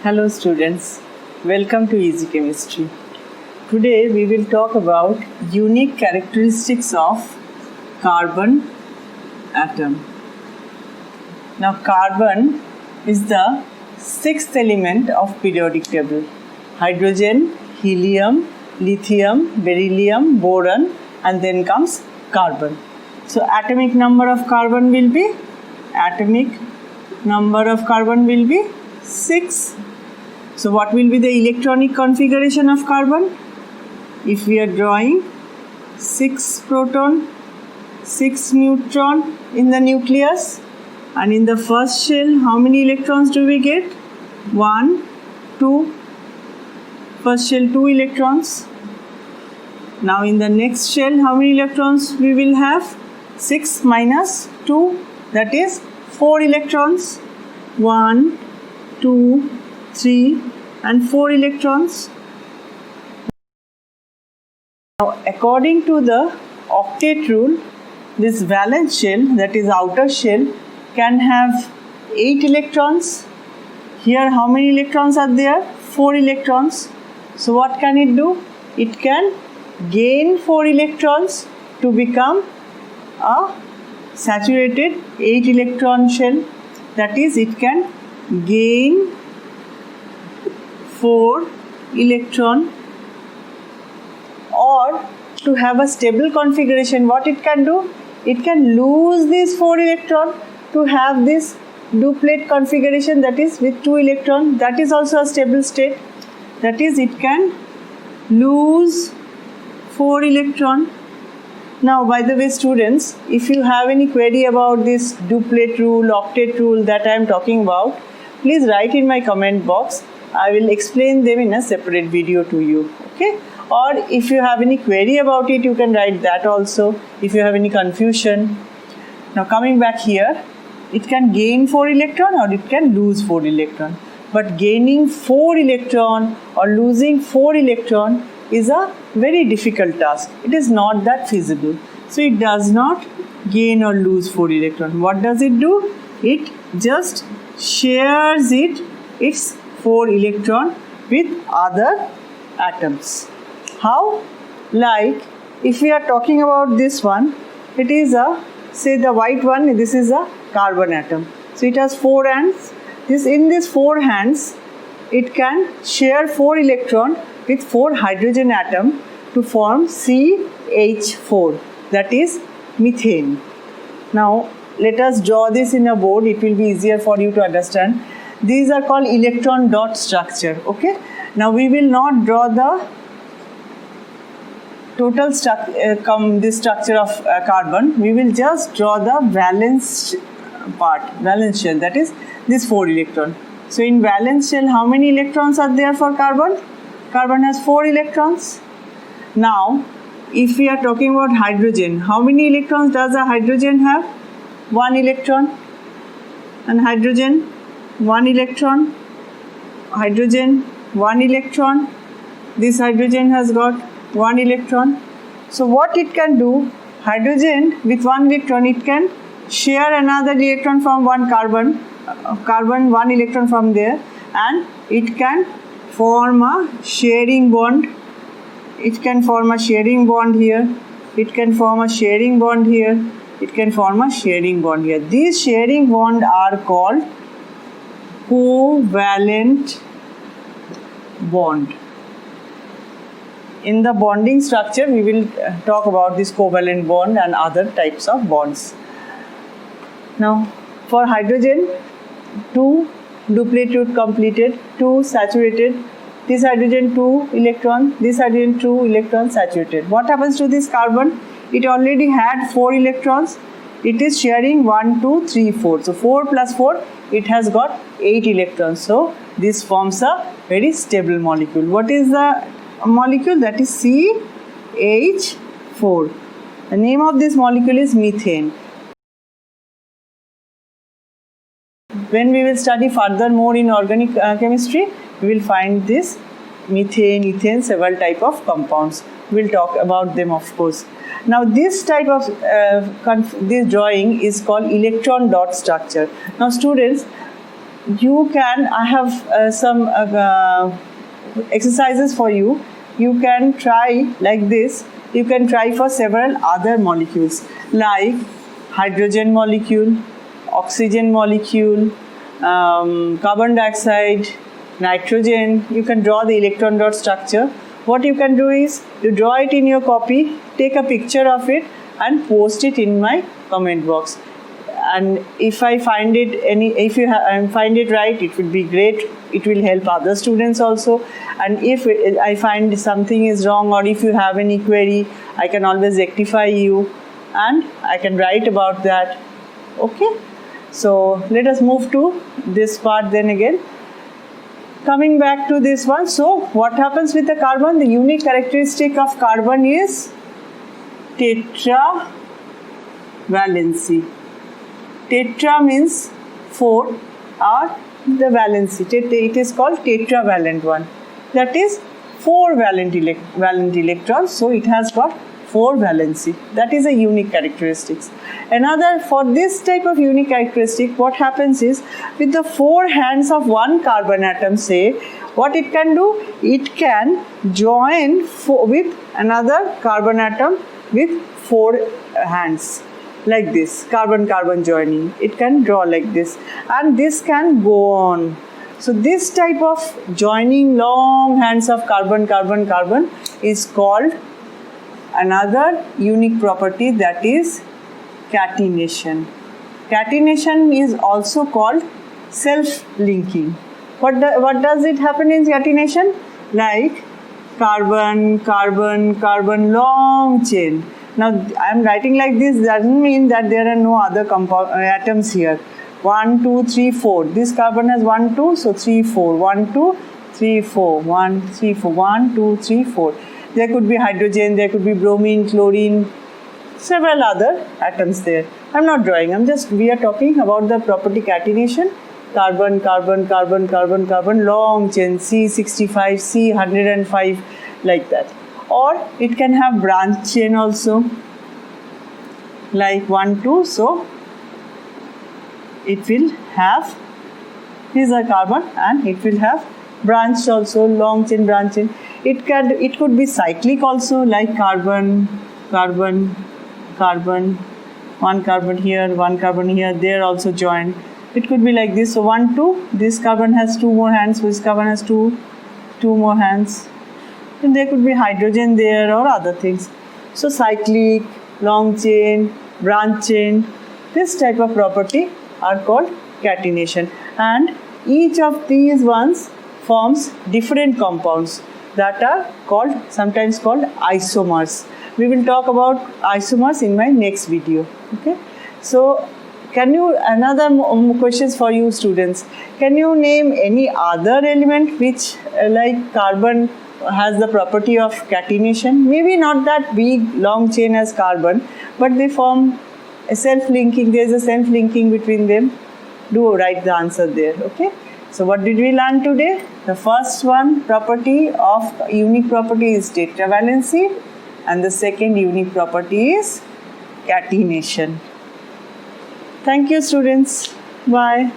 Hello students, welcome to Easy Chemistry. Today we will talk about unique characteristics of carbon atom. Now carbon is the sixth element of periodic table. Hydrogen, helium, lithium, beryllium, boron, and then comes carbon. So atomic number of carbon will be 6. So what will be the electronic configuration of carbon? If we are drawing 6 proton, 6 neutron in the nucleus, and in the first shell how many electrons do we get? 1, 2, first shell 2 electrons. Now in the next shell how many electrons we will have? 6 minus 2, that is 4 electrons. 1, 2, 3 and 4 electrons. Now according to the octet rule, this valence shell, that is outer shell, can have 8 electrons. Here how many electrons are there? 4 electrons. So what can it do? It can gain 4 electrons to become a saturated 8 electron shell. That is, it can gain 4 electron, or to have a stable configuration, what it can do? It can lose this 4 electron to have this duplet configuration, that is with 2 electron. That is also a stable state. That is, it can lose 4 electron. Now by the way students, if you have any query about this duplet rule, octet rule that I am talking about, please write in my comment box. I will explain them in a separate video to you. Okay? Or if you have any query about it, you can write that also if you have any confusion. Now coming back here, it can gain 4 electron or it can lose 4 electron. But gaining 4 electron or losing 4 electron is a very difficult task. It is not that feasible. So it does not gain or lose 4 electron. What does it do? It just shares its 4 electron with other atoms. How? Like if we are talking about this one, it is say the white one, this is a carbon atom. So it has 4 hands. In these 4 hands, it can share 4 electron with 4 hydrogen atom to form CH4, that is methane. Now let us draw this in a board, it will be easier for you to understand. These are called electron dot structure. Okay. Now we will not draw the total this structure of carbon. We will just draw the valence part, valence shell, that is this 4 electron. So in valence shell how many electrons are there for carbon? Carbon has 4 electrons. Now if we are talking about hydrogen, how many electrons does a hydrogen have? 1 electron. And hydrogen 1 electron. Hydrogen 1 electron. This hydrogen has got 1 electron. So what it can do? Hydrogen with 1 electron, it can share another electron from one carbon, 1 electron from there, and it can form a sharing bond. It can form a sharing bond here. It can form a sharing bond here. It can form a sharing bond here. These sharing bonds are called covalent bond. In the bonding structure, we will talk about this covalent bond and other types of bonds. Now, for hydrogen, 2 duplet root completed, 2 saturated. This hydrogen 2 electron, this hydrogen 2 electron saturated. What happens to this carbon? It already had 4 electrons. It is sharing 1, 2, 3, 4. So 4 plus 4, it has got 8 electrons. So this forms a very stable molecule. What is the molecule? That is CH4. The name of this molecule is methane. When we will study further more in organic chemistry, we will find this methane, ethane, several type of compounds. We will talk about them, of course. Now this type of this drawing is called electron dot structure. Now students, you can, I have some exercises for you. You can try like this. You can try for several other molecules like hydrogen molecule, oxygen molecule, carbon dioxide, nitrogen. You can draw the electron dot structure. What you can do is you draw it in your copy, take a picture of it and post it in my comment box. And if I find it if you find it right, it would be great. It will help other students also. And if I find something is wrong, or if you have any query, I can always rectify you and I can write about that. Okay, so let us move to this part then again. Coming back to this one, so what happens with the carbon? The unique characteristic of carbon is tetravalency. Tetra means 4, or the valency. It is called tetravalent one. That is 4 valent electrons. So it has got 4 valency. That is a unique characteristics. Another, for this type of unique characteristic, what happens is with the 4 hands of one carbon atom, say, what it can do? It can join with another carbon atom with 4 hands. Like this, carbon-carbon joining. It can draw like this, and this can go on. So this type of joining long hands of carbon-carbon-carbon is called another unique property, that is catenation. Catenation is also called self-linking. What does it happen in catenation? Like carbon-carbon-carbon long chain. Now I am writing like this, doesn't mean that there are no other atoms here. 1, 2, 3, 4. This carbon has 1, 2, so 3, 4. 1, 2, 3, 4. 1, 3, 4. 1, 2, 3, 4. There could be hydrogen, there could be bromine, chlorine, several other atoms there. I am not drawing, we are talking about the property catenation. Carbon, carbon, carbon, carbon, carbon, long chain, C65, C105, like that. Or it can have branch chain also, like 1, 2. So it will have, here's a carbon, and it will have branch also, long chain, branch chain. It could be cyclic also, like carbon, carbon, carbon, one carbon here, one carbon here, they are also joined. It could be like this. So 1, 2, this carbon has 2 more hands, this carbon has 2 more hands. And there could be hydrogen there or other things. So cyclic, long chain, branch chain, this type of property are called catenation. And each of these ones forms different compounds that are sometimes called isomers. We will talk about isomers in my next video. Okay. So another questions for you students. Can you name any other element which like carbon has the property of catenation? Maybe not that big long chain as carbon, but they form a self-linking. There is a self-linking between them. Do write the answer there. Okay. So what did we learn today? The first one unique property is tetravalency, and the second unique property is catenation. Thank you students. Bye.